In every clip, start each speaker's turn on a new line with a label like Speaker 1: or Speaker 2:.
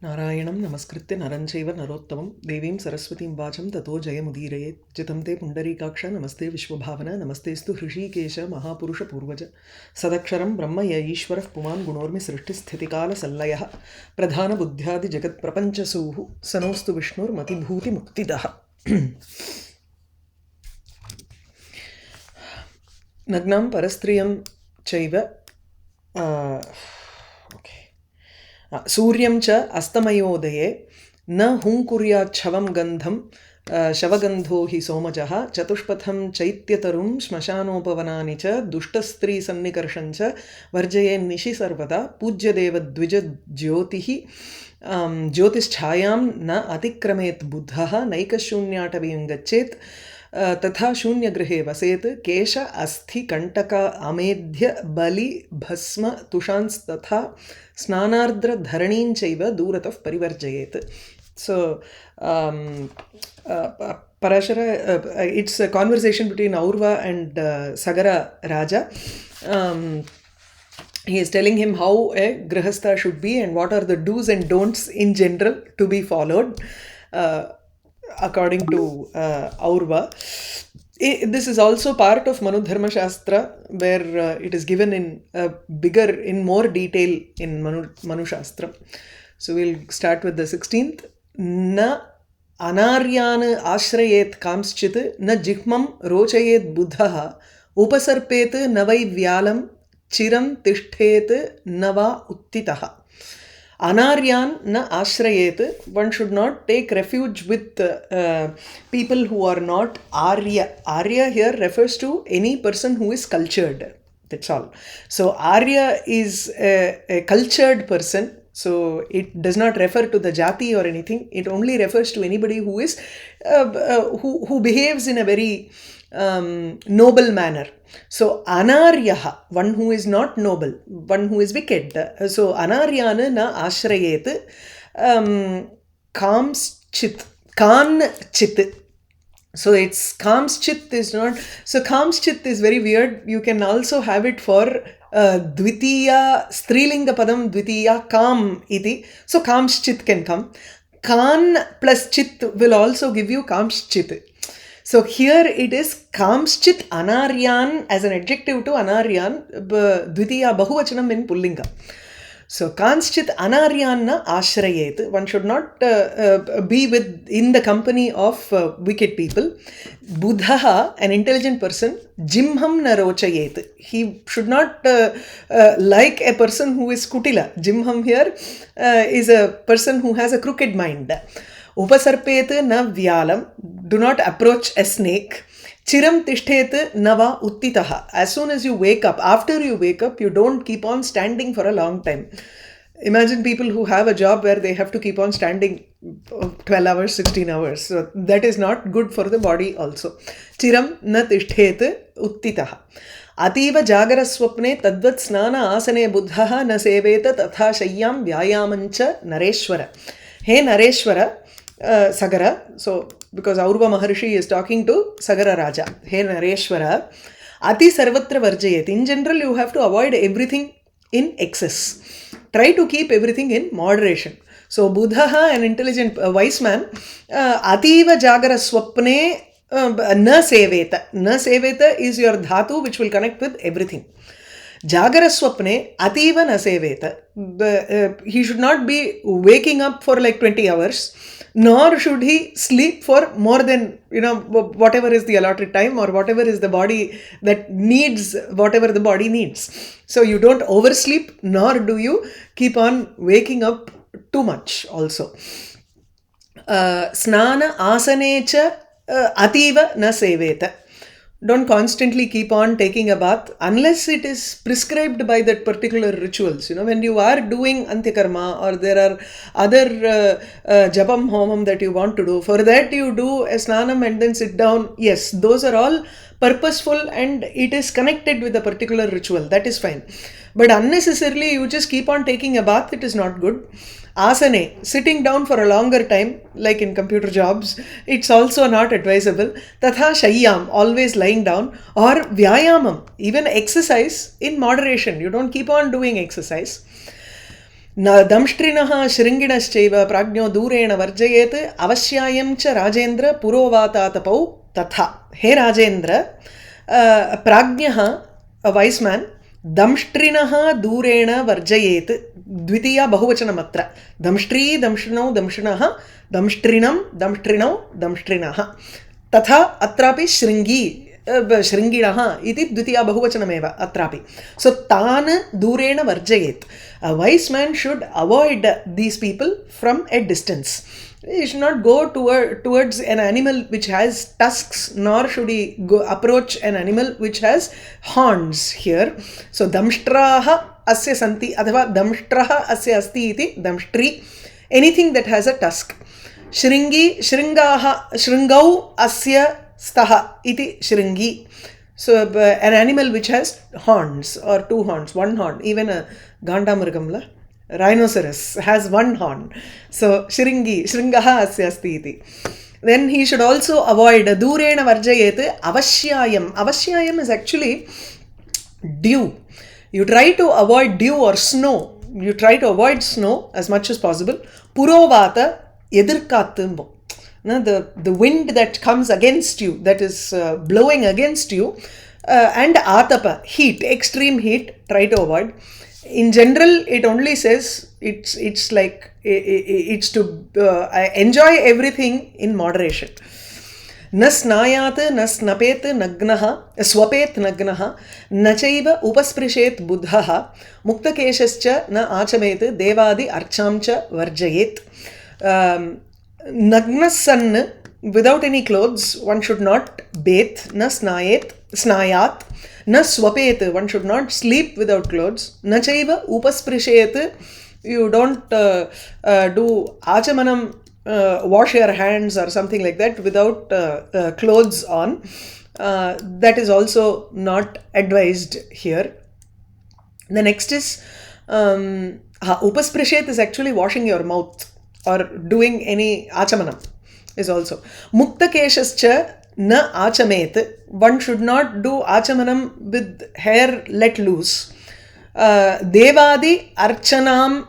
Speaker 1: नारायणं नमस्कृत्य नरं चैव नरोत्तमं देवीं सरस्वतीं वाचं ततो जयमुदीरयेत् जितं ते पुण्डरीकाक्ष नमस्ते विश्वभावना नमस्तेस्तु हृषीकेश महापुरुषपूर्वज सदक्षरं ब्रह्म य ईश्वरः पुमान् गुणोर्मि सृष्टिस्थितिकालसल्लयः प्रधानबुद्ध्यादिजगत्प्रपञ्चसूः सनोऽस्तु विष्णुर्मतिभूतिमुक्तिदः नग्नं परस्त्रियं चैव सूर्यं च अस्तमयोदये न हुङ्कुर्याच्छवं गन्धं शवगन्धो हि सोमजः चतुष्पथं चैत्यतरुं श्मशानोपवनानि च दुष्टस्त्रीसन्निकर्षं च वर्जयेन्निशि सर्वदा पूज्यदेवद्विजज्योतिः ज्योतिश्छायां न अतिक्रमेत् बुद्धः नैकशून्याटवीं गच्छेत् तथा शून्यगृहे वसेत् केश अस्थि कण्टक अमेध्य बलि भस्म तुषांस्तथा स्नानार्द्र धरणीं चैव दूरतः परिवर्जयेत्. So Parāśara, it's a conversation between Aurva and Sagara Raja. He is telling him how a grihastha should be and what are the do's and don'ts in general to be followed according to Aurva. This is also part of Manu Dharma Shastra, where it is given in more detail in Manu Shastra. So we'll start with the 16th. Na anaryan ashrayet kamschit na jihmam rochayet buddhaha upasarpet navai vyalam chiram tishthet nava uttitaha. Anaryan na ashrayet, one should not take refuge with people who are not Arya. Arya here refers to any person who is cultured. That's all. So Arya is a cultured person. So it does not refer to the jati or anything. It only refers to anybody who is who behaves in a very noble manner. So anaryaha, one who is not noble, one who is wicked. So anaryana na ashrayet kamschit, kanchit. So it's kamschit is not, so kamschit is very weird. You can also have it for dvitiya strilinga padam dvitiya kam iti. So kamschit can come. Kan plus chit will also give you kamschit. So here it is kamschit anaryan as an adjective to anaryan, dvitiya bahuvachanam in pullinga. So kamschit anaryan na ashrayet. One should not be in the company of wicked people. Buddhaha, an intelligent person, jimham na rochayet. He should not like a person who is kutila. Jimham here is a person who has a crooked mind. Upasarpet na vyalam, do not approach a snake. Chiram tishthet nava uttitaha. As soon as you wake up, after you wake up, you don't keep on standing for a long time. Imagine people who have a job where they have to keep on standing 12 hours, 16 hours. So that is not good for the body also. Chiram na tishthet uttitaha. Ativa jagara swapne tadvat snana asane buddhaha na seveta tatha shayyam vyayamancha nareshwara. Hey Nareshwara, Sagara, so because Aurva Maharshi is talking to Sagara Raja. Hey Nareshwara, Ati Sarvatra Varjayet. In general, you have to avoid everything in excess. Try to keep everything in moderation. So Buddhaha, an intelligent wise man, Ativa Jagara Swapne na seveta. Na seveta is your dhatu which will connect with everything. Jagara swapne ativa na seveta. He should not be waking up for like 20 hours, nor should he sleep for more than, whatever is the allotted time or whatever is the body that needs, whatever the body needs. So you don't oversleep, nor do you keep on waking up too much also. Snana asanecha ativa na seveta. Don't constantly keep on taking a bath unless it is prescribed by that particular rituals. When you are doing Antyakarma or there are other Japam Homam that you want to do, for that you do a Snanam and then sit down. Yes, those are all purposeful and it is connected with a particular ritual. That is fine. But unnecessarily you just keep on taking a bath, it is not good. Asane, sitting down for a longer time, like in computer jobs, it's also not advisable. Tatha shayyam, always lying down, or vyayamam, even exercise in moderation. You don't keep on doing exercise. दंष्ट्रिणः शृङ्गिणश्चैव प्राज्ञो दूरेण वर्जयेत् अवश्यायं च राजेन्द्र पुरोवातातपौ तथा. हे Rajendra, प्राज्ञः, a wise man, दंष्ट्रिणः दूरेण वर्जयेत्. द्वितीया बहुवचनमत्र. दंष्ट्री दंष्ट्रिणौ दंष्ट्रिणः, दंष्ट्रिणं दंष्ट्रिणौ दंष्ट्रिणः. तथा अत्रापि शृङ्गी शृङ्गिणः इति द्वितीया बहुवचनमेव अत्रापि. सो तान् दूरेण वर्जयेत्. A wise man should avoid these people from a distance. He should not go towards an animal which has tusks, nor should he go approach an animal which has horns here. So damshtraha asya santi athava damshtraha asya asti iti damshtri, anything that has a tusk. Shringi shringaha shringau asya staha iti shringi. So an animal which has horns or two horns, one horn, even a gandamrigamla, rhinoceros has one horn. So shringi shringaha asya asti iti. Then he should also avoid durena varjayet avashyayam. Avashyayam is actually dew. You try to avoid dew or snow. You try to avoid snow as much as possible. Purovata edirkattumbo. The wind that comes against you, that is blowing against you, and atapa, heat, extreme heat, try to avoid. In general, it only says it's like it's to enjoy everything in moderation. न स्नायात् न स्नपेत् नग्नः स्वपेत् नग्नः न चैव उपस्पृशेत् बुधः मुक्तकेशश्च न आचमेत् देवादि अर्चां च वर्जयेत्. Nagna sun, without any clothes, one should not bathe. Na snayat, na swapet, one should not sleep without clothes. Na chaiva upasprishet, you don't do achamanam, wash your hands or something like that without clothes on. That is also not advised here. The next is upasprishet is actually washing your mouth or doing any achamanam is also. Mukta keshascha na achamet, one should not do achamanam with hair let loose. Devadi archam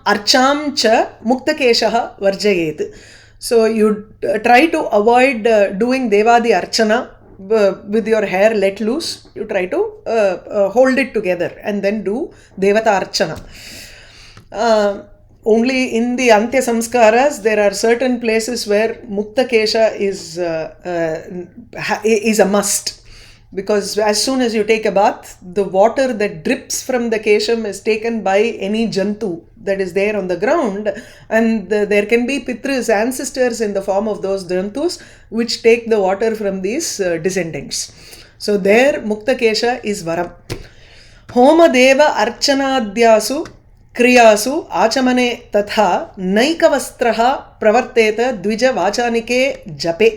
Speaker 1: cha mukta keshaha varjayet. So you try to avoid doing devadi archana with your hair let loose. You try to hold it together and then do devata archana. Only in the Antya Samskaras, there are certain places where Mukta Kesha is a must. Because as soon as you take a bath, the water that drips from the Kesham is taken by any Jantu that is there on the ground. And there can be Pitras, ancestors in the form of those Jantus, which take the water from these descendants. So there Mukta Kesha is Varam. Homa Deva Archanadhyasu क्रियासु आचमने तथा नैकवस्त्रः प्रवर्तेत द्विज वाचानिके जपे.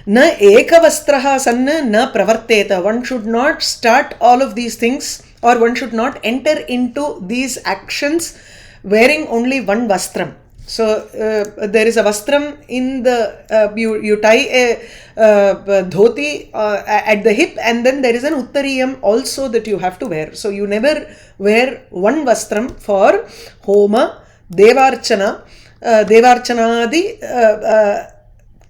Speaker 1: न एकवस्त्रः सन् न प्रवर्तेत. One should not start all of these things, or one should not enter into these actions wearing only one vastram. So there is a vastram in the you tie a dhoti at the hip, and then there is an uttariyam also that you have to wear. So you never wear one vastram for homa, devarchana, devarchanadi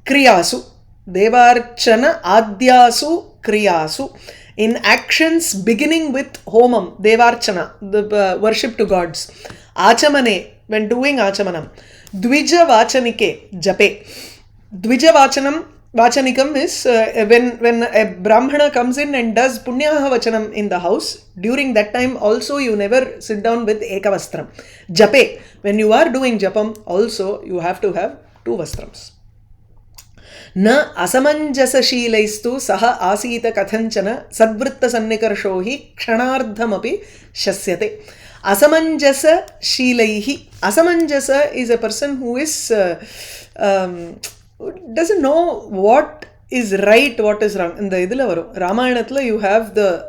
Speaker 1: kriyasu, devarchana adhyasu kriyasu. In actions beginning with homam, devarchana, the worship to gods. Achamane, when doing achamanam. Dvija vachanike jape. Dvija vachanikam is when a brahmana comes in and does punyaha vachanam in the house. During that time also you never sit down with ekavastram. Jape, when you are doing japam also you have to have two vastrams. Na asamanjasashīlaistu saha asīta kathanchana sadvritta sannikarsho hi kshanardhamapi shasyate. Asamanjasa shīlaihi. Asamanjasa is a person who is doesn't know what is right, what is wrong. In the idhula varum Ramayanathla you have the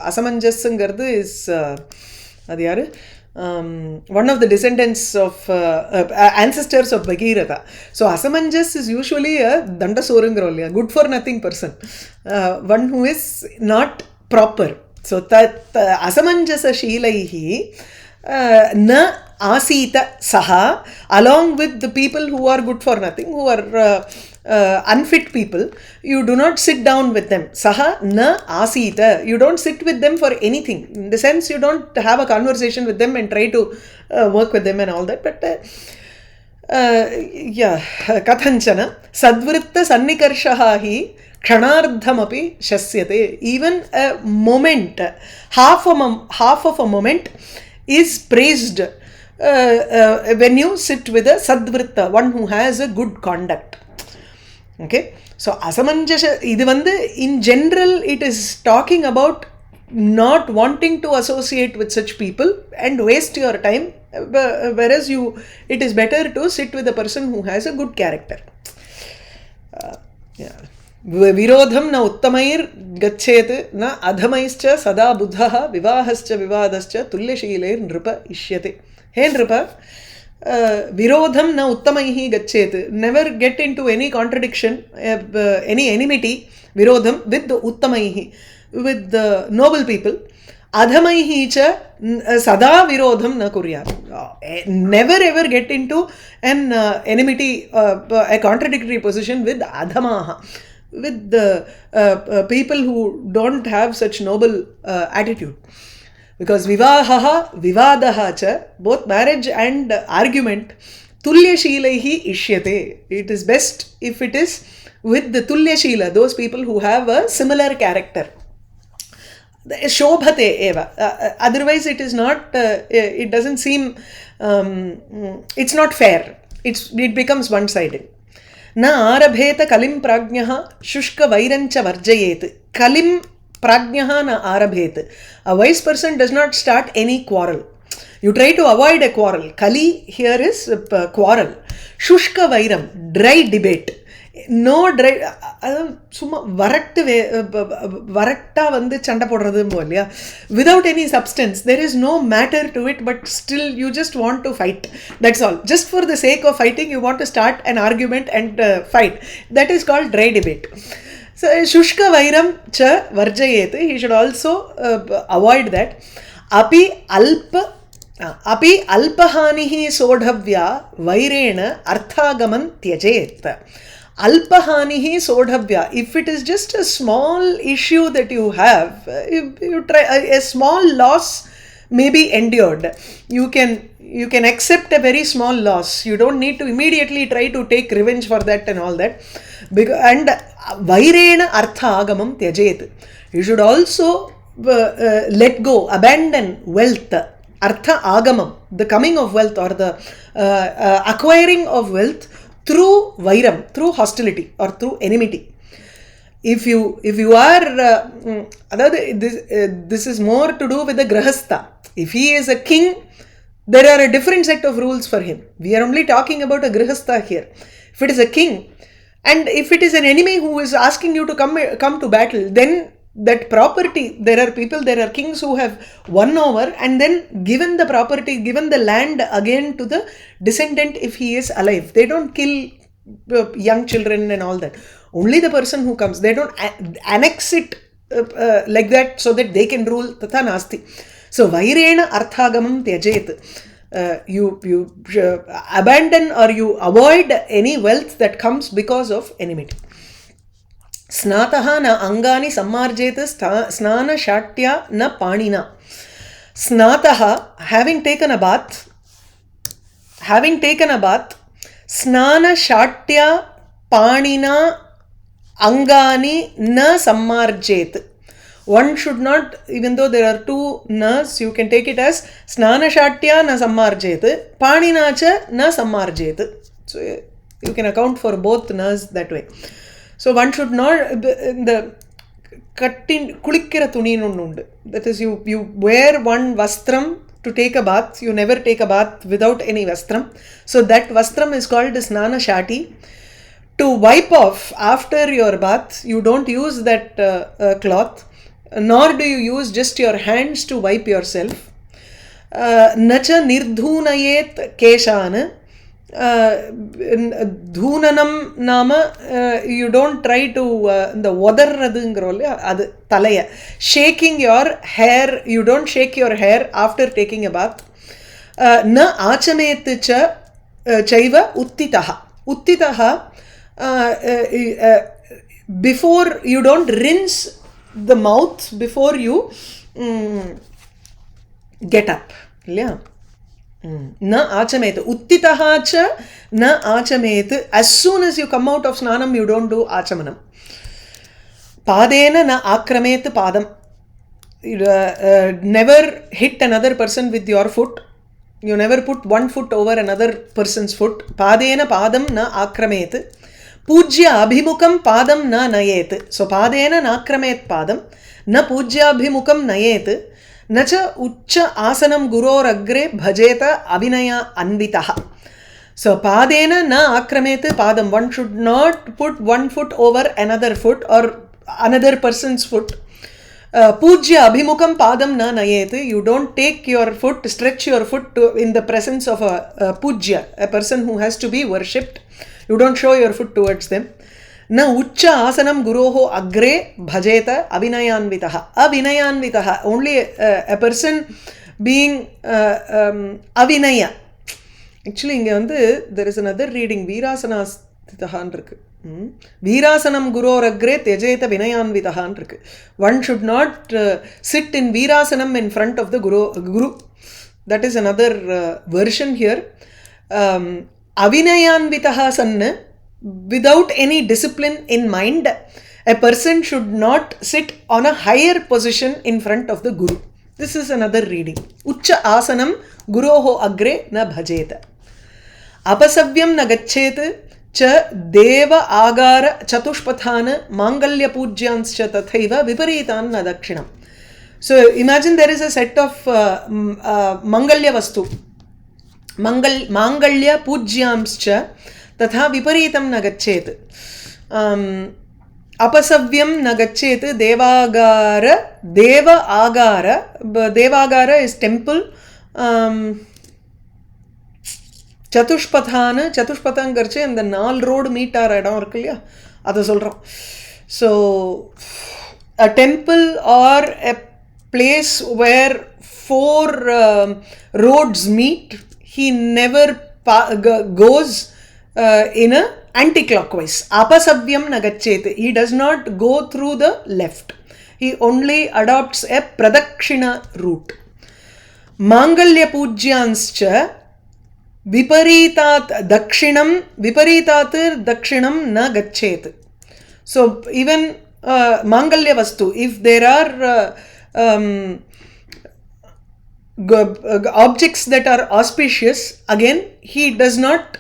Speaker 1: asamanjasangardu is adu yaru one of the descendants of ancestors of Bhagiratha. So asamanjas is usually a dandasorungrolya, good for nothing person, one who is not proper. So that asamanjasa shīlaihi na asita saha, along with the people who are good for nothing, who are unfit people, you do not sit down with them. Saha na asita, you don't sit with them for anything. In the sense, you don't have a conversation with them and try to work with them and all that. But kathanchana sadvritta sannikarshaha hi kshanardhamapi shasyate. Even a moment, half of a moment is praised when you sit with a sadvritta, one who has a good conduct. Okay, so asamanjasha idu vandu in general it is talking about not wanting to associate with such people and waste your time, whereas it is better to sit with a person who has a good character. Virodham na uttamair gachet na adhamaischa sada buddha vivahascha vivadascha tulyashilair nripa ishyate. Hey nripa, virodham na uttamaihi gachet, never get into any contradiction, any enmity, virodham with the uttamaihi, with the noble people. Adhamaihi cha sada virodham na kuryat. Never ever get into an enmity, a contradictory position with adhamaha, with the people who don't have such noble attitude. Because vivahaha vivadaha cha, both marriage and argument, tulyashilaihi ishyate. It is best if it is with the tulyashila, those people who have a similar character. Shobhate eva. Otherwise it is not, it doesn't seem, it's not fair. It becomes one-sided. Na arabheta kalim prajnaha shushka vairancha varjayet. Kalim prajnaha na arabhet. A wise person does not start any quarrel. You try to avoid a quarrel. Kali here is quarrel. Shushka vairam, dry debate. No dry, summa varakta vandu chanda podradhu polya, without any substance. There is no matter to it, but still you just want to fight. That's all. Just for the sake of fighting, you want to start an argument and fight. That is called dry debate. So, shushka vairam cha varjayet, he should also avoid that. Api alpahanihi sodhavya vairena arthagaman tyajet. Alpahanihi sodhavya. If it is just a small issue that you have, you try, a small loss may be endured. You can accept a very small loss. You don't need to immediately try to take revenge for that and all that. And vairena artha agamam tyajet. You should also let go, abandon wealth. Artha agamam, the coming of wealth or the acquiring of wealth through vairam, through hostility or through enmity. If you are, this is more to do with the grahastha. If he is a king, there are a different set of rules for him. We are only talking about a grahastha here. If it is a king, and if it is an enemy who is asking you to come to battle, then that property, there are kings who have won over and then given the property, given the land again to the descendant if he is alive. They don't kill young children and all that. Only the person who comes. They don't annex it like that so that they can rule. Tatha nasti. So vairena arthagamam tyajet. You abandon or you avoid any wealth that comes because of enmity. Snataha na angani sammarjeta snana shatya na panina. Snataha, having taken a bath, snana shatya panina angani na sammarjet. One should not, even though there are two nas, you can take it as snana shatya na sammarjet, panina cha na sammarjet. So you can account for both nas that way. So one should not, the kulikkira thuni nundu. That is, you wear one vastram to take a bath. You never take a bath without any vastram. So that vastram is called snana shati. To wipe off after your bath, you don't use that cloth, nor do you use just your hands to wipe yourself. Nacha nirdhunayet keshana. Dhunanam nama, you don't try to the wadarradungrole adu talaya, shaking your hair. You don't shake your hair after taking a bath. न आचमेत चैव उत्थितः उत्थितः before you don't rinse the mouth before you get up இல்லையா न आचमेत उत्थितः च न आचमेत as soon as you come out of snanam you don't do आचमनम पादेन न आक्रमेत पादम never hit another person with your foot. You never put one foot over another person's foot. Padena padam na akramet. Pujya abhimukam padam na nayet. So padena nakramet padam. Na pujya abhimukam nayet. Na cha uccha asanam guror agre bhajeta abhinaya anvitaha. So padena na akramet padam. One should not put one foot over another foot or another person's foot. Pujya abhimukam padam na nayet. You don't take your foot, stretch your foot in the presence of a pujya, a person who has to be worshipped. You don't show your foot towards them. Na uccha asanam guroho agre bhajeta abhinayanvitaha. Abhinayanvitaha, only a person being avinaya. Actually inge vandu there is another reading virasana stitahan irukku. Virasanam guroragre tejeta vinayanvitahan irukku. One should not sit in virasanam in front of the guru. That is another version here. Avinayanvitaha sanna, without any discipline in mind, a person should not sit on a higher position in front of the guru. This is another reading. Uccha asanam guroho agre na bhajeta. Apasavyam na gachet च देव आगार चतुष्पथान मांगल्य पूज्यांश्च तथैव विपरीतान् न दक्षिणम्. So imagine there is a set of mangalya vastu mangalya पूज्यांश्च तथा विपरीतं न गच्छेत्. अपसव्यं न गच्छेत्. देवागार is temple. சதுஷ்பதான் கரிச்சு இந்த 4 ரோடு மீட் ஆகிற இடம் இருக்கு இல்லையா, அதை சொல்கிறோம். So a temple or a place where 4 roads meet, he never goes in a anti-clockwise. Apasavyam nagachet. He does not go through the left. He only adopts a pradakshina route. Mangalya pujyanscha विपरीतात दक्षिणम न गच्छेत. So even mangalya vastu, if there are objects that are auspicious, again he does not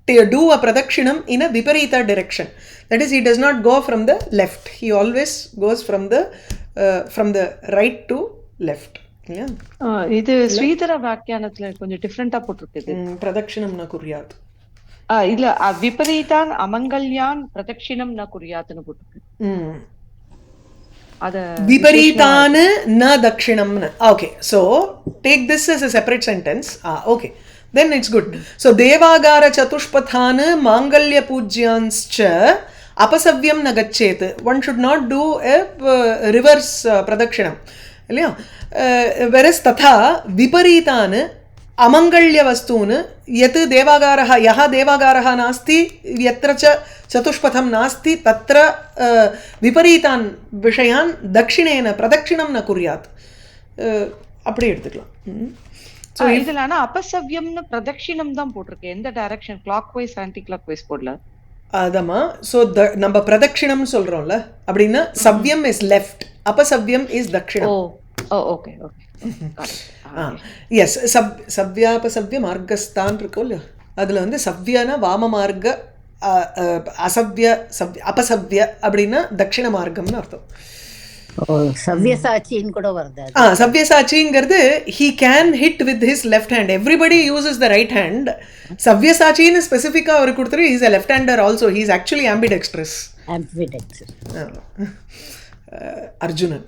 Speaker 1: do a pradakshinam in a viparita direction. That is, he does not go from the left. He always goes from the right to left.
Speaker 2: இது ஸ்ரீதர வியாக்கியானத்துல கொஞ்சம் டிஃபரெண்டா போட்டிருக்கு.
Speaker 1: பிரதட்சிணம் ந குர்யாத்
Speaker 2: இல்ல, விபரீதான் அமங்கல்யான் பிரதட்சிணம் ந குர்யாத்னு போட்டிருக்கு. அத
Speaker 1: விபரீதான் ந தட்சிணம்னு. Okay, so take this as a separate sentence. Okay, then it's good. So devagara chatushpathan mangalya pujyanscha apasavyam na gachet. One should not do a reverse pradakshinam இல்லையா. whereas तथा विपरीतान् अमङ्गल्य वस्तून् यत् देवागारः यः देवागारः नास्ति यत्र च चतुष्पथं नास्ति तत्र विपरीतान् विषयान् दक्षिणेन प्रदक्षिणं न कुर्यात्. அப்படி எடுத்துக்கலாம்.
Speaker 2: சோ இதுல ஆனா அபசவ்யம்னு பிரதட்சிணம் தான் போட்டுருக்கு. எந்த டைரக்ஷன், கிளாக்வைஸ் ஆன்டி கிளாக்வைஸ் போடல.
Speaker 1: அதமா. சோ நம்ம பிரதட்சிணம் சொல்றோம்ல, அப்படின்னா சவ்யம் இஸ் லெஃப்ட், அபசவ்யம் இஸ் தட்சிணம்.
Speaker 2: Okay okay.
Speaker 1: எஸ், சவ்யாபசவ்ய மார்க்கஸ்தான் இருக்கும் இல்லையா, அதுல வந்து சவ்யனா வாம மார்க்க, அசவ்ய அபசவ்ய அப்படின்னா தட்சிண மார்க்கம்னு அர்த்தம்.
Speaker 3: சவ்யசாச்சின்னு கூட வருது.
Speaker 1: சவ்யசாச்சிங்கிறது he can hit with his left hand. Everybody uses the right hand. சவ்யசாச்சின்னு ஸ்பெசிஃபிக்கா அவர் கொடுத்துரு. he is a left hander also. he is actually ambidextrous. Arjunan.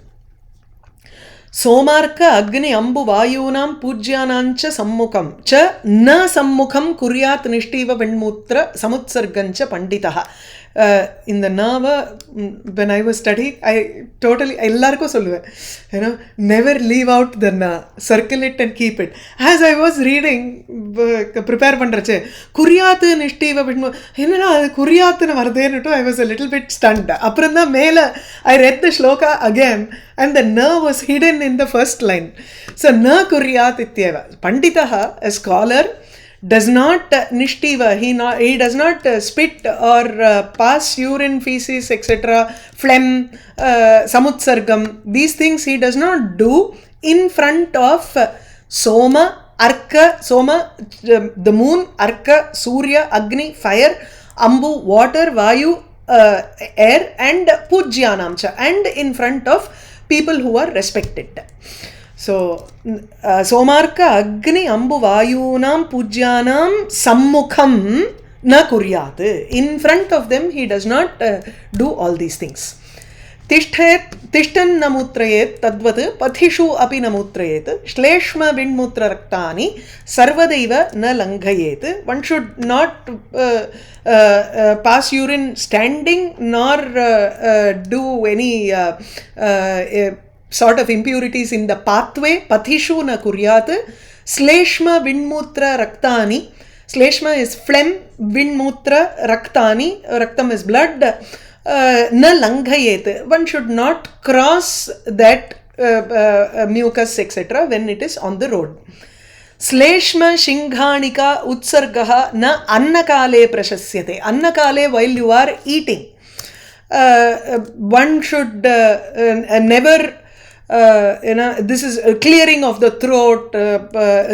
Speaker 1: सोमार्क अग्नि अंबु वायूनां पूज्यानांच सम्मुखं च न सम्मुखं कुर्यात् निष्ठीव वेण्मूत्र समुत्सर्गंच पंडितः. in the Nava, when I was studying, I totally, ellarko solluven, never leave out the Na, circle it and keep it. As I was reading, prepare pandrache, Kuryat Nishtiva Vishnu, Kuryat Vardenu, I was a little bit stunned. Apranda Mela, I read the shloka again, and the Na was hidden in the first line. So, Na Kuryat Ityeva. Panditaha, a scholar, does not nishtiva, he does not spit or pass urine, feces, etc., phlegm, samutsargam, these things he does not do in front of Soma, Arka, Soma, the moon, Arka, Surya, Agni, fire, Ambu, water, Vayu, air, and Pujyanamcha, and in front of people who are respected. So, Somarka Agni Ambu Vayunam Pujyanam Sammukham Na Kuryat. In front of them, he does not do all these things. Tishtan Namutrayet Tadvat Pathishu Api Namutrayet Shleshma Viṣṇupurāṇa Raktani Sarvadaiva Na Langhayet. One should not pass urine standing nor do any sort of impurities in the pathway. Pathishu na kuryat. Shleshma Viṣṇupurāṇa Raktani. Shleshma is phlegm, Viṣṇupurāṇa Raktani. Raktam is blood. Na langhayet. One should not cross that mucus, etc., when it is on the road. Shleshma Shinghanika Utsargaha na Annakale Prashasyate. Annakale, while you are eating. One should never, this is clearing of the throat,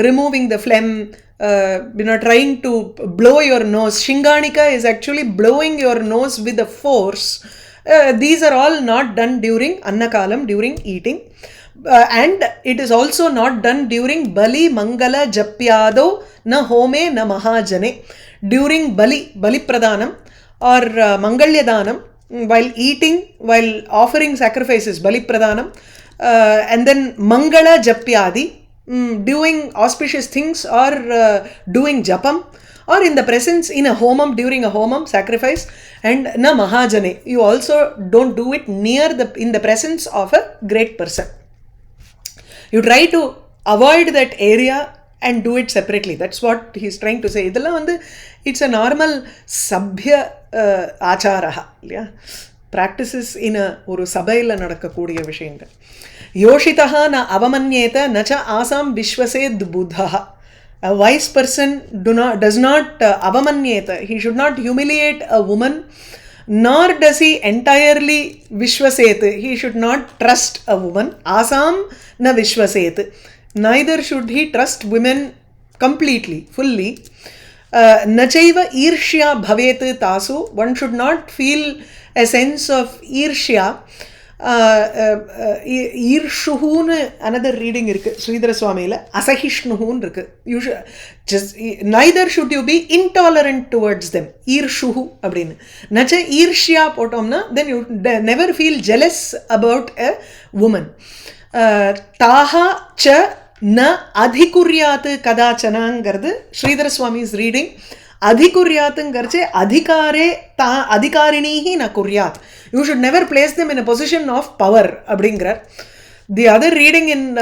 Speaker 1: removing the phlegm, trying to blow your nose. Shinganika is actually blowing your nose with a force. These are all not done during Annakalam, during eating. And it is also not done during Bali Mangala Japyado na Home na Mahajane. During Bali Pradhanam or Mangalyadanam, while eating, while offering sacrifices, Bali Pradhanam, and then Mangala Japyadi, doing auspicious things or doing japam, or in the presence, in a homam, during a homam, sacrifice, and na mahajane. You also don't do it in the presence of a great person. You try to avoid that area and do it separately. That's what he's trying to say. It's a normal sabhya acharaha. Practices in a oru sabaila nadakkakoodiya vishayanga. Yoshitaha na avamanyeta nacha asam vishvased buddhaha. A wise person does not avamanyeta. He should not humiliate a woman, nor does he entirely vishvaset. He should not trust a woman. Asam na vishvaset. Neither should he trust women completely, fully. Nachaiva irshya bhavet tasu. One should not feel a sense of irshya. Irshuhun, another reading irukku Sridhara Swamiyila, asahishnuhun irukku. You should just, neither should you be intolerant towards them. Irshuhu abdin nacha irshya potomna, then you never feel jealous about a woman. Taha cha na adhikuryat kadachanangardu Sridhara Swami is reading. Adhikuryatngarche adhikarinihi na kuryat. You should never place them in a position of power. Abdingar. The other reading in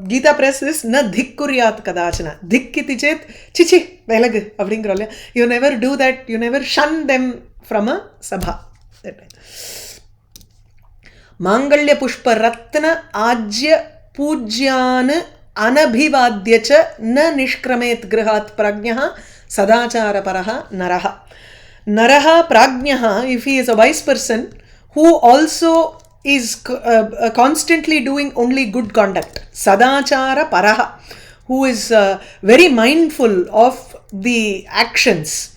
Speaker 1: Gita Press is na dhikkuryat kadachana. Dhikkiti chet chichi velag abdingralla. You never do that. You never shun them from a sabha. Mangalya pushpa ratna ajya pujyan anabhivadyacha na nishkramet grihat prajnaha sadachara paraha naraha. Naraha prajnaha, if he is a wise person who also is constantly doing only good conduct. Sadachara paraha, who is very mindful of the actions.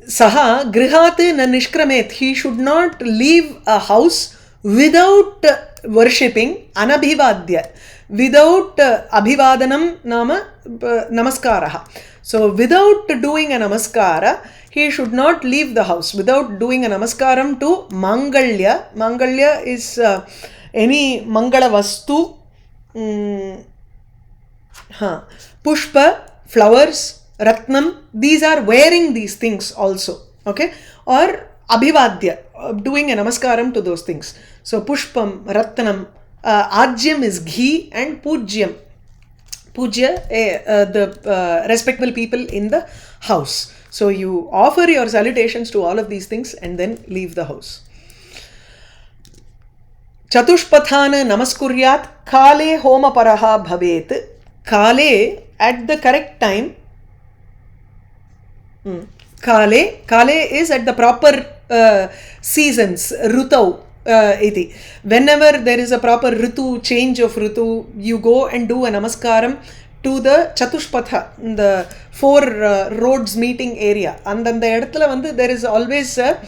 Speaker 1: Saha grihat na nishkramet, he should not leave a house without worshipping. Anabhivadya, without abhivadanam nama namaskaraha. So without doing a namaskara, he should not leave the house. Without doing a namaskaram to Mangalya. Mangalya is any Mangala Vastu. Pushpa, flowers, Ratnam. These are wearing these things also. Okay, or abhivadya, doing a namaskaram to those things. So pushpam, ratnam, ajyam is ghee, and pujyam, pujya, the respectable people in the house. So you offer your salutations to all of these things and then leave the house. Chatushpathana namaskuryat kale homaparaha bhavet. Kale, at the correct time. Kale is at the proper seasons, Rutau. Iti. Whenever there is a proper Ritu, change of Ritu, you go and do a namaskaram to the Chatushpatha, the four roads meeting area. And then there is always a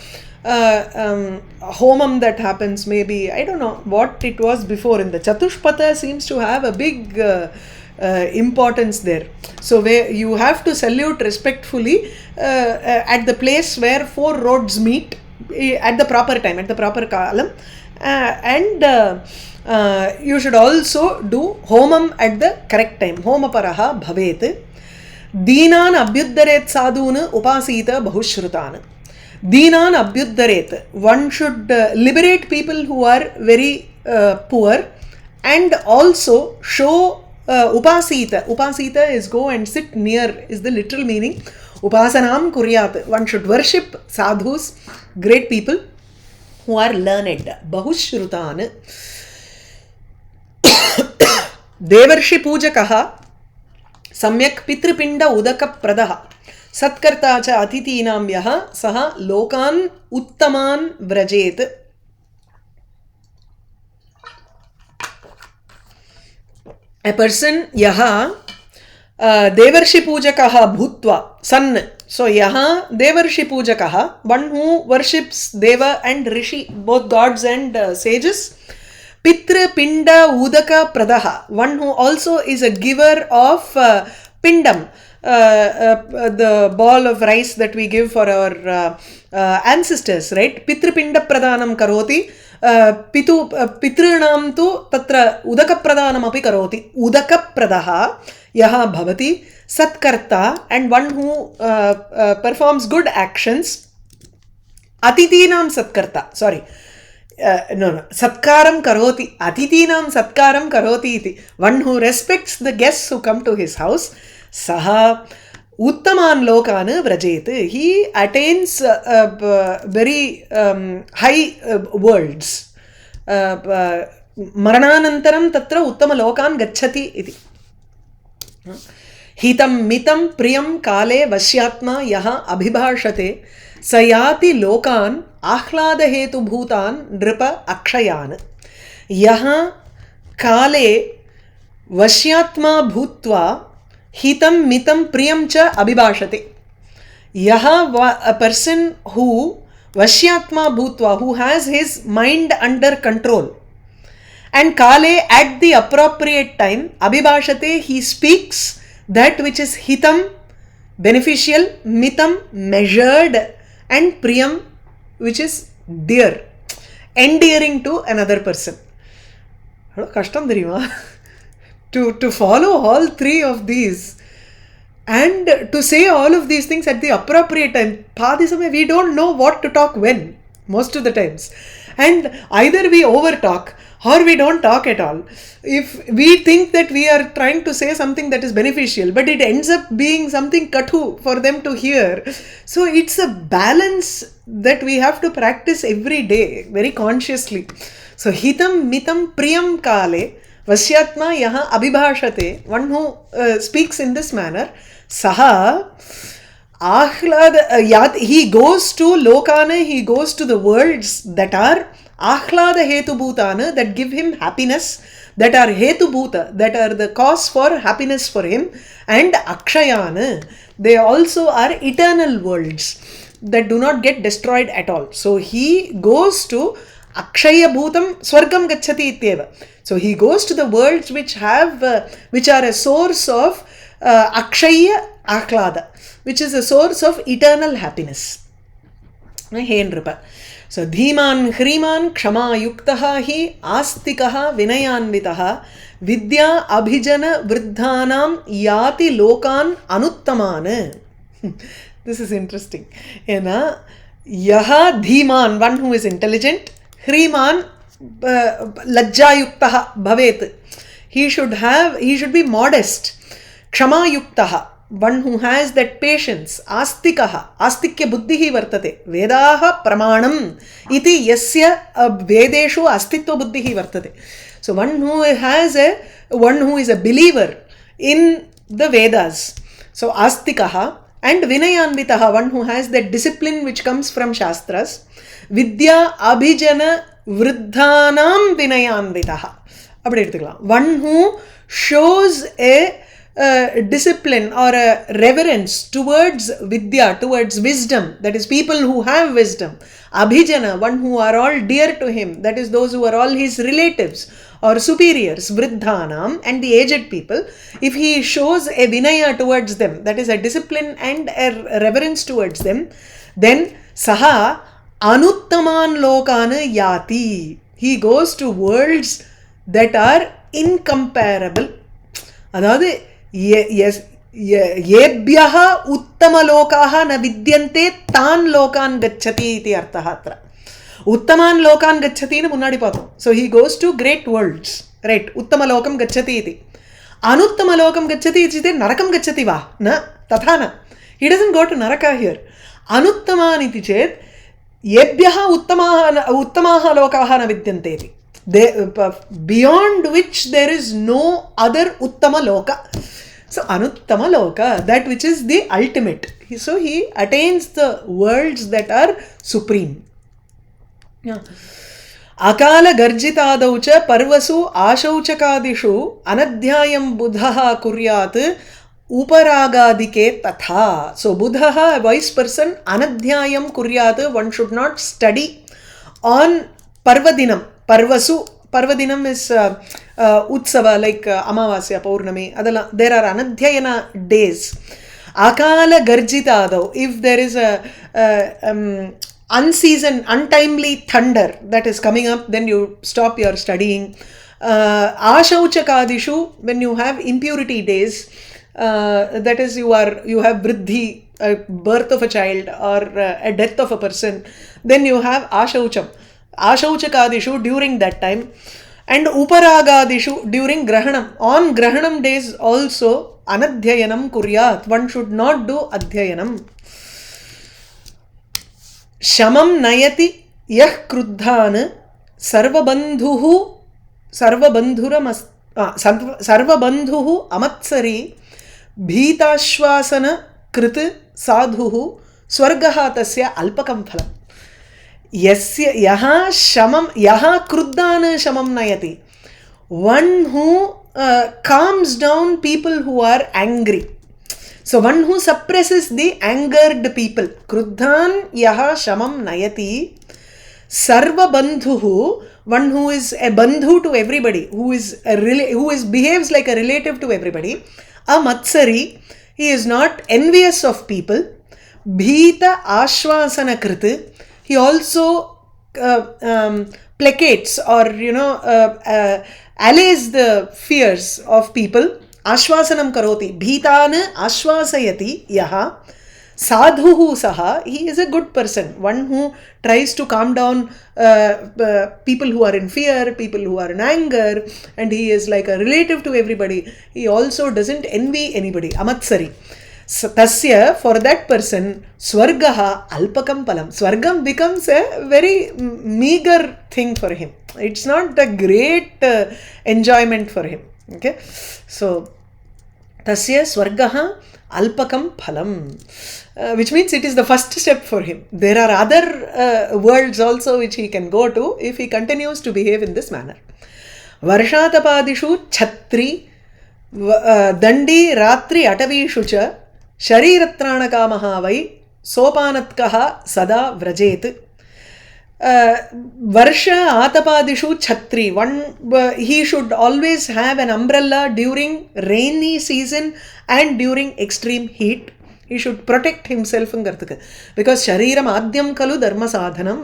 Speaker 1: homam that happens, maybe, I don't know what it was before. In the Chatushpatha seems to have a big importance there. So where you have to salute respectfully at the place where four roads meet at the proper time, at the proper kalam, and you should also do homam at the correct time. Homaparaha bhavet. Deenan abhyuddharet sadhuna upasita bahushrutan. Deenan abhyuddharet. One should liberate people who are very poor, and also show upasita. Upasita is go and sit near, is the literal meaning. Upasanam kuryat. One should worship sadhus, great people who are learned. Bahushrutan. Devarshi pujakaha samyak pitripinda udaka pradaha satkarta cha athitinam yaha saha lokan uttaman vrajet. A person yaha devarshi pujakaha bhutva san. So yaha devarshi pujakaha, one who worships deva and rishi, both gods and sages. Pitra pinda udaka pradaha, one who also is a giver of pindam, the ball of rice that we give for our ancestors, right? Pitra pinda pradhanam karoti. Pitrunam tu tatra udaka pradhanam api karoti. Udaka pradaha yaha bhavati satkarta, and one who performs good actions. Atitinam satkarta, sorry. No, satkaram karoti. Atitinam satkaram karoti iti. One who respects the guests who come to his house. Saha uttaman lokana vrajet. He attains very high worlds. Marananantaram tatra uttama lokan gacchati iti. Hitam mitam priyam kale vashyatma yaha abhibhashate sayati lokan आह्लाद हेतु भूतान नृप अक्षयान. यहां काले वश्यात्मा भूत्वा हितं मितं प्रियं च अभिभाषते. यहां a person who vashyatma bhutva, who has his mind under control, and kale, at the appropriate time, abhibhashate, he speaks that which is hitam, beneficial, mitam, measured, and priyam, which is dear, endearing to another person. Kashtam theriyuma to follow all three of these and to say all of these things at the appropriate time. Padi samay we don't know what to talk when, most of the times, and either we over talk or we don't talk at all. If we think that we are trying to say something that is beneficial, but it ends up being something kathu for them to hear. So it's a balance that we have to practice every day, very consciously. So hitam mitam priyam kale vasyatma yaha abhibhashate, one who speaks in this manner, saha ahlad, he goes to lokana, he goes to the worlds that are ahlada hetu bhutana, that give him happiness, that are hetu bhuta, that are the cause for happiness for him, and akshayana, they also are eternal worlds that do not get destroyed at all. So he goes to akshaya bhutam swargam gacchati ityeva. So he goes to the worlds which have which are a source of akshaya ahlada, which is a source of eternal happiness. Hey Nripa. So Dhiman Hriman Kshama Yuktaha hi Astikaha Vinayanvitaha Vidya Abhijana Vriddhanam Yati Lokan Anuttaman. This is interesting. Ena yaha dhiman, one who is intelligent, hriman lajjayuktaha bhavet. He should be modest. Kshamayuktaha, one who has that patience. Astikaha, astikya buddhihi vartate. Vedaha pramanam iti yasya vedeshu astitva buddhihi vartate. So one who is a believer in the Vedas. So astikaha, and vinayanvitaha, one who has that discipline which comes from Shastras. Vidya abhijana vriddhanam vinayanvitaha. One who shows a discipline or a reverence towards vidya, towards wisdom, that is people who have wisdom. Abhijana, one who are all dear to him, that is those who are all his relatives or superiors, vriddhanam, and the aged people. If he shows a vinaya towards them, that is a discipline and a reverence towards them, then saha anuttaman lokana yati. He goes to worlds that are incomparable. அதாவது येभ्यः उत्तमलोकाः न विद्यन्ते तान् लोकान् गच्छति इति अर्थः अत्र. उत्तमान् लोकान् गच्छति न मुन्नाडि पातोम. So he goes to great worlds, right? उत्तमलोकं गच्छति इति. अनुत्तमलोकं गच्छति इति नरकं गच्छति वा? न, तथा न. He doesn't go to naraka here. अनुत्तमान् इति चेत् येभ्यः उत्तमाः लोकाः न विद्यन्ते इति. Beyond which there is no other uttama loka. So anuttama loka, that which is the ultimate. So he attains the worlds that are supreme. Akala garjitadau cha parvasu ashauchakadishu anadhyayam buddhaha kuryat uparagadike tatha. So buddhaha, a wise person, anadhyayam kuryat, one should not study on parvadinam. Parvadinam is utsava, like Amavasya, Paurnami. There are anadhyayana days. Akala garjitadau. If there is a unseasoned, untimely thunder that is coming up, then you stop your studying. Ashauchakadishu, when you have impurity days, that is you have vriddhi, a birth of a child or a death of a person, then you have ashaucham. Ashauchakadishu during that time, and uparagadishu during grahanam. On grahanam days also anadhyayanam kuryat. One should not do adhyayanam. Shamam nayati yah kruddhan sarvabandhuhu amatsari bhitashvasana krit sadhuhu swargaha tasya alpakam phalam. Yasya yaha shamam yaha kruddana shamam nayati. One who calms down people who are angry. So one who suppresses the angered people. Kruddhan yaha shamam nayati. Sarva bandhuhu, one who is a bandhu to everybody, who behaves like a relative to everybody. Amatsari, he is not envious of people. Bhita ashvasana kriti. He also placates or allays the fears of people. Ashvasanam karoti. Bhitana ashvasayati yaha. Sadhuhu saha. He is a good person. One who tries to calm down people who are in fear, people who are in anger, and he is like a relative to everybody. He also doesn't envy anybody. Amatsari. Tasya, for that person, swargaha alpakam palam. Swargam becomes a very meager thing for him. It's not a great enjoyment for him. Okay, so tasya swargaha alpakam phalam, which means it is the first step for him. There are other worlds also which he can go to if he continues to behave in this manner. Varshatapadishu chhatri dandi ratri atavishu cha Shariratranakamaha vai sopanatkaha sada vrajet. Varsha atapadishu chhatri. He should always have an umbrella during rainy season and during extreme heat. He should protect himself. Because shariram adhyam kalu dharma sadhanam.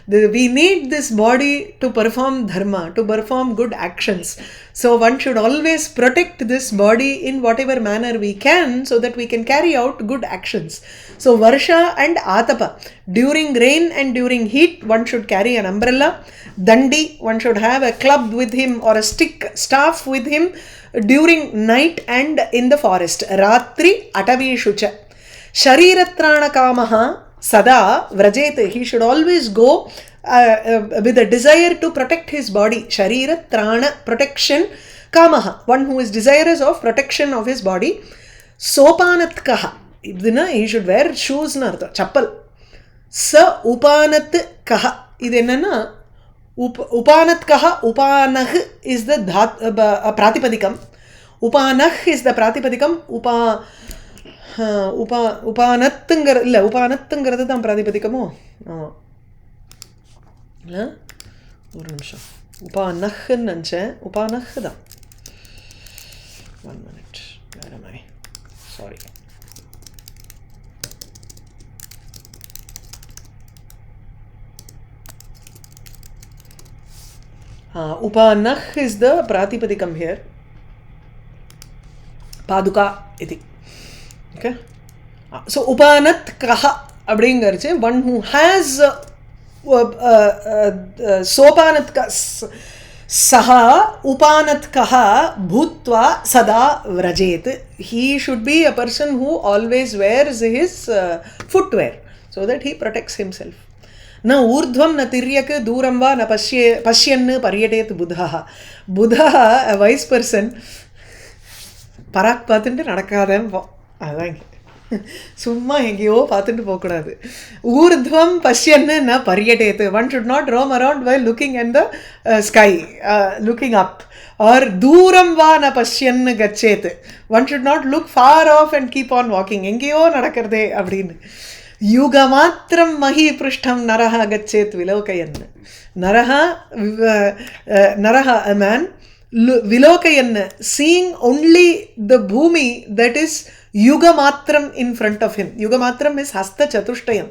Speaker 1: We need this body to perform dharma, to perform good actions. So one should always protect this body in whatever manner we can, so that we can carry out good actions. So varsha and atapa, during rain and during heat, one should carry an umbrella. Dandi, one should have a club with him or a staff with him during night and in the forest. Ratri atavishucha. Shariratrana kamaha sada vrajet. He should always go with a desire to protect his body. Shariratrana, protection. Kamaha, one who is desirous of protection of his body. Sopanatkaha, he should wear shoes na artha, chappal. Sa upanat kaha, idu enna upanat kaha, upanah is the pratipadikam. Upanah is the pratipadikam. உபானத்துங்கிறது தான் பிராதிபதிக்கமோ? ஆமாம் இல்லை, ஒரு நிமிஷம். உபானஹ்ன்னு நினச்சேன். உபானஹ் தான். 1 minute. Where am I? Sorry. Upanah is the pratipadikam here. Paduka iti. Okay. So upanat kaha abdingarche, one who has sopanat ka saha upanat kaha bhutva sada vrajet. He should be a person who always wears his footwear, so that he protects himself. Na urdhvam na tiryak duram va na pashyan paryatet buddha. Buddha, a wise person, பராக் பார்த்துட்டு நடக்காதேன் போ. அதுதான் சும்மா எங்கேயோ பார்த்துட்டு போகக்கூடாது. ஊர்துவம் பஷ்யன்னு ந பரியட்டேத்து. One should not roam around while looking at the sky, looking up. Or தூரம் வா ந பஷ்யன்னு கச்சேத்து. One should not look far off and keep on walking. எங்கேயோ நடக்கிறதே அப்படின்னு. யுகமாத்திரம் Mahi பிருஷ்டம் நரஹா கச்சேத் விலோகயன்னு. நரஹா, a man, Vilokayanna, seeing only the bhumi that is yugamatram in front of him. Yugamatram is hasta chatushtayam.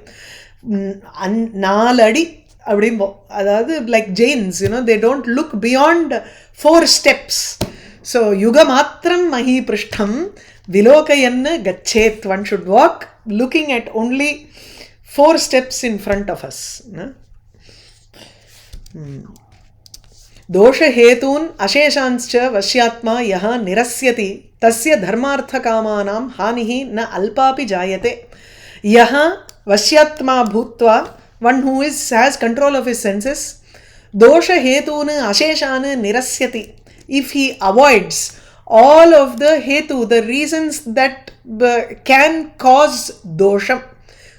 Speaker 1: Naaladi abdimbo. Adadu like Jains, they don't look beyond 4 steps. So yugamatram mahi prishtham vilokayanna gachet. One should walk looking at only 4 steps in front of us. दोष हेतून अशेषांश्च वश्यात्मा यः निरस्यति तस्य धर्मार्थकामानां हानिः न अल्पापि जायते. यः वश्यात्मा भूत्वा, one who has control of his senses, दोष हेतून अशेषान् निरस्यति, if he avoids all of the hetu, the reasons that can cause dosham,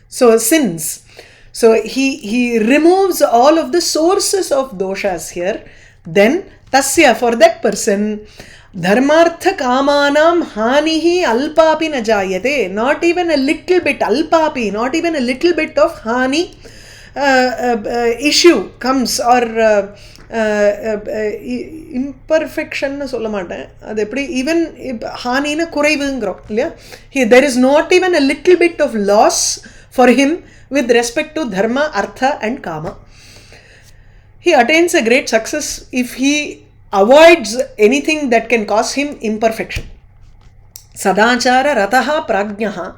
Speaker 1: so sins, so he removes all of the sources of doshas here, then tasya, for that person, dharmartha kamanam hanihi alpapi na jayate. Not even a little bit, alpapi, not even a little bit of hani issue comes, or imperfection na solla maten. Adu eppadi, even hani na kuraivungrom illaya, there is not even a little bit of loss for him with respect to dharma, artha and kama. He attains a great success if he avoids anything that can cause him imperfection. Sadachara rataha prajnaha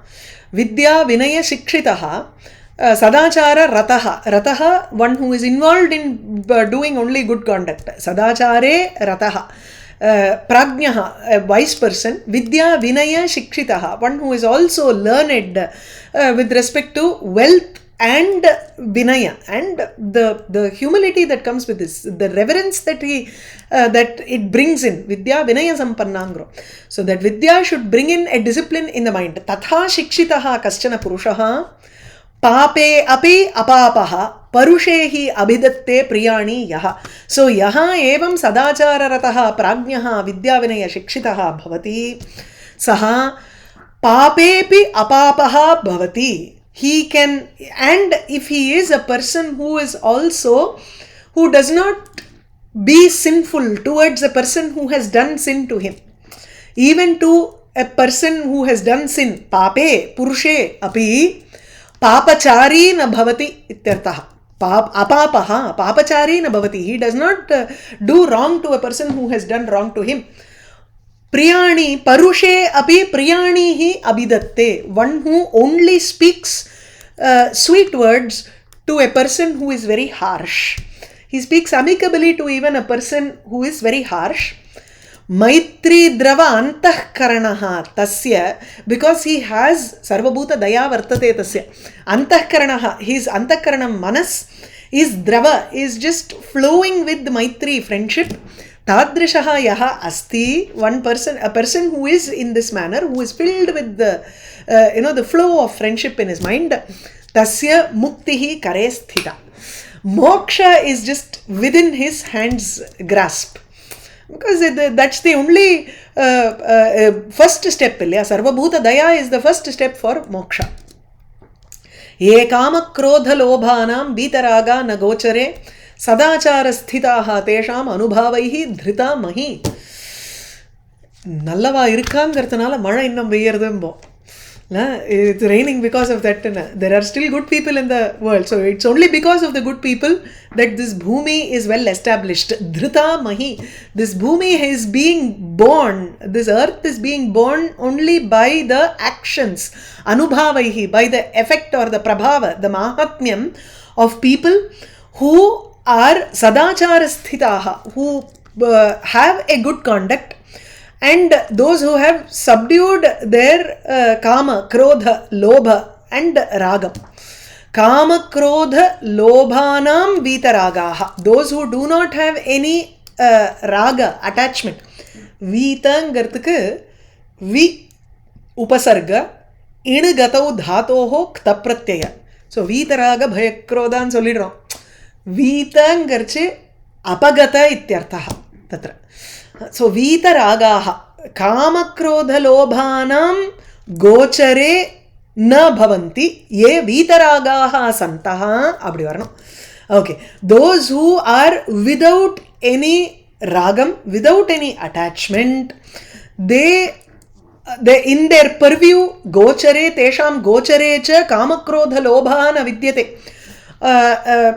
Speaker 1: vidya vinaya shikshitaha. Sadachara rataha, one who is involved in doing only good conduct. Sadachare rataha. Prajnaha, a wise person. Vidya vinaya shikshitaha, one who is also learned with respect to wealth and vinaya, and the humility that comes with this, the reverence that it brings in. Vidya vinaya sampannangro. So that vidya should bring in a discipline in the mind. Tatha shikshitaha kaschana purushaha pape api apapaha parushehi abhidatte priyani yaha. So yaha evam sadachara rataha prajnaha vidya vinaya shikshitaha bhavati saha papepi apapaha bhavati. He can, and if he is a person who is also, who does not be sinful towards a person who has done sin to him, even to a person who has done sin, pape, purushe, api, papachari na bhavati ityartaha. Apapaha, papachari na bhavati. He does not do wrong to a person who has done wrong to him. Priyani, parushe api priyani hi abidatte. One who only speaks sweet words to a person who is very harsh. He speaks amicably to even a person who is very harsh. Maitri drava antahkaranaha tasya, because he has sarvabhuta daya vartate tasya. Antahkaranaha, his antahkaranam manas is drava, is just flowing with maitri, friendship. Tadrishaha yaha asti, one person, a person who is in this manner, who is filled with the, the flow of friendship in his mind. Tasya muktihi kare sthita. Moksha is just within his hand's grasp. Because that's the only first step. Sarvabhuta daya is the first step for moksha. Ye kama krodha lobhanam bitaraga nagochare sadachara sthitaha tesham anubhavaihi dhrita mahi. Nallava irukkaangiradhanaala mala innum peyyirudhu. It's raining because of that. There are still good people in the world. So it's only because of the good people that this bhumi is well established. Dhrita mahi. This bhumi is being born. This earth is being born only by the actions. Anubhavaihi. By the effect or the prabhava, the mahatmyam of people who are sadachara sthitaha, who have a good conduct. And those who have subdued their kama, krodha, lobha and ragam. Kama, krodha, lobhanam, vitaragaha. Those who do not have any raga, attachment. Vitangarthukku vi upasarga inu gatau dhatoho kta pratyaya. So vitaraga bhayakrodhan sollidrom. Vitangarche apagata ityarthaha tatra. So vitaragaha kamakrodha lobhanam gochare na bhavanti ye vitaragaha santaha abdi varno. Okay, those who are without any ragam, without any attachment, they in their purview gochare tesham gochare cha kamakrodha lobhana vidyate.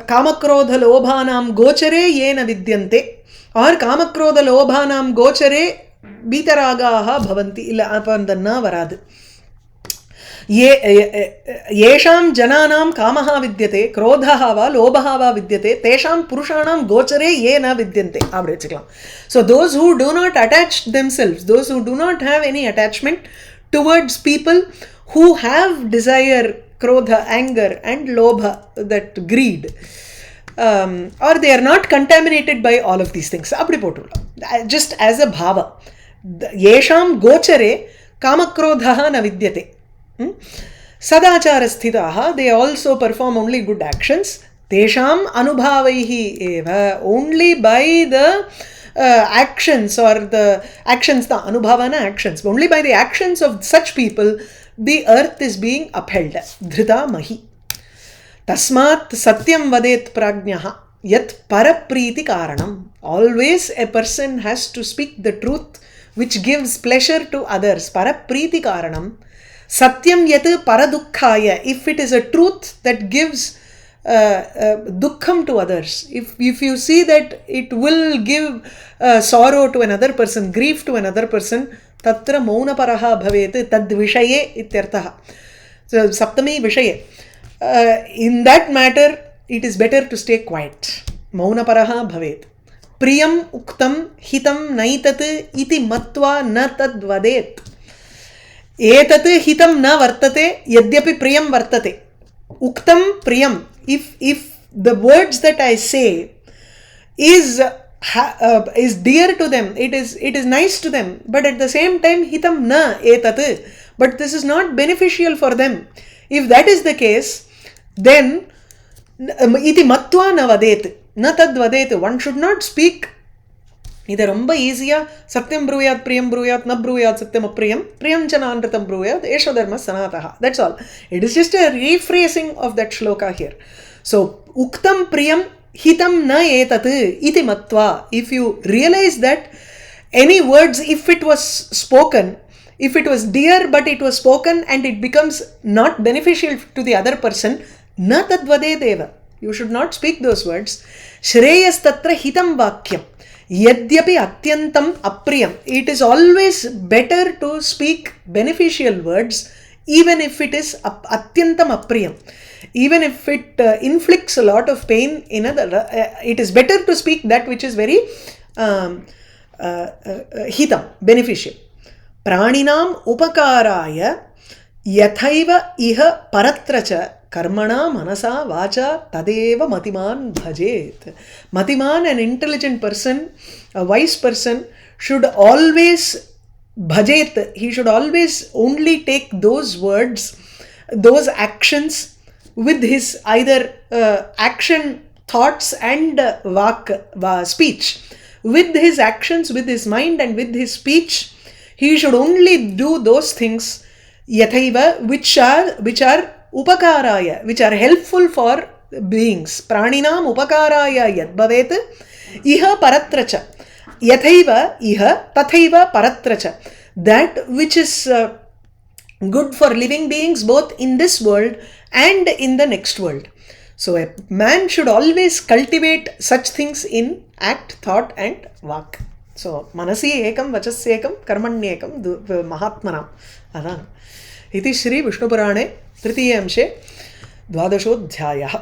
Speaker 1: Kamakrodha lobhanam gochare yena vidyante. और कामक्रोध लोभानाम गोचरे बीतरागाः भवन्ति इल्ल upon the न वराद येषां जनानां कामः विद्यते क्रोधः वा लोभः वा विद्यते तेषां पुरुषाणां गोचरे ये न विद्यन्ते அப்படி வெச்சுக்கலாம். So those who do not attach themselves, those who do not have any attachment towards people who have desire, krodha, anger and lobha, that greed, or they are not contaminated by all of these things. Just as a bhava. Yesham gochare kamakrodhaha na vidyate. Sadachara sthitaha, they also perform only good actions. Tesham anubhavaihi eva, only by the actions or the actions, the anubhavana actions, only by the actions of such people, the earth is being upheld. Dhrita mahi. Tasmat satyam vadet prajnaha yat parapriti karanam. Always a person has to speak the truth which gives pleasure to others. Parapriti karanam. Satyam yat paradukkhaya. If it is a truth that gives dukkham to others, if you see that it will give sorrow to another person, grief to another person, tatra mauna paraha bhavet tad vishaye ityartaha. So saptami vishaye. In that matter, it is better to stay quiet. Mauna paraha bhavet. Priyam uktam hitam naitat iti matva na tad vadet. Etat hitam na vartate yadyapi priyam vartate. Uktam priyam. If the words that I say is dear to them, it is nice to them, but at the same time hitam na etat, but this is not beneficial for them. If that is the case, then iti matva na vadet, na tad vadet. One should not speak. Idu romba easya satyam bruyat priyam bruyat na bruyat satyam apriyam priyam chana anratam bruyat esha dharma sanataha. That's all. It is just a rephrasing of that shloka here. So uktam priyam hitam na etat iti matva. If you realize that any words, if it was spoken If it was dear but it was spoken and it becomes not beneficial to the other person, na tadvadedeva. You should not speak those words. Shreyas tatra hitam vakyam. Yadyapi atyantam apriyam. It is always better to speak beneficial words even if it is atyantam apriyam. Even if it inflicts a lot of pain in other, it is better to speak that which is very hitam, beneficial. Praninam upakaraya yathaiva iha paratracha karmana manasa vacha tadeva matiman bhajet. Matiman, an intelligent person, a wise person, should always bhajet. He should always only take those words, those actions with his either action, thoughts and speech. With his actions, with his mind and with his speech, he should only do those things yathaiva which are upakaraya, which are helpful for beings. Praninam upakaraya yad bhavet iha paratracha. Yathaiva iha tathaiva paratracha. That which is good for living beings both in this world and in the next world. So a man should always cultivate such things in act, thought and vak. So manasi ekam vachasyekam karmanyekam mahatmanam. Adana. Iti Shri Viṣṇupurāṇe तृतीये अंशे द्वादशोऽध्यायः.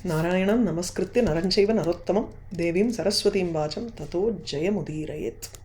Speaker 1: नारायणं नमस्कृत्य नरं चैव नरोत्तमं देवीं सरस्वतीं वाचं ततो जयमुदीरयेत्.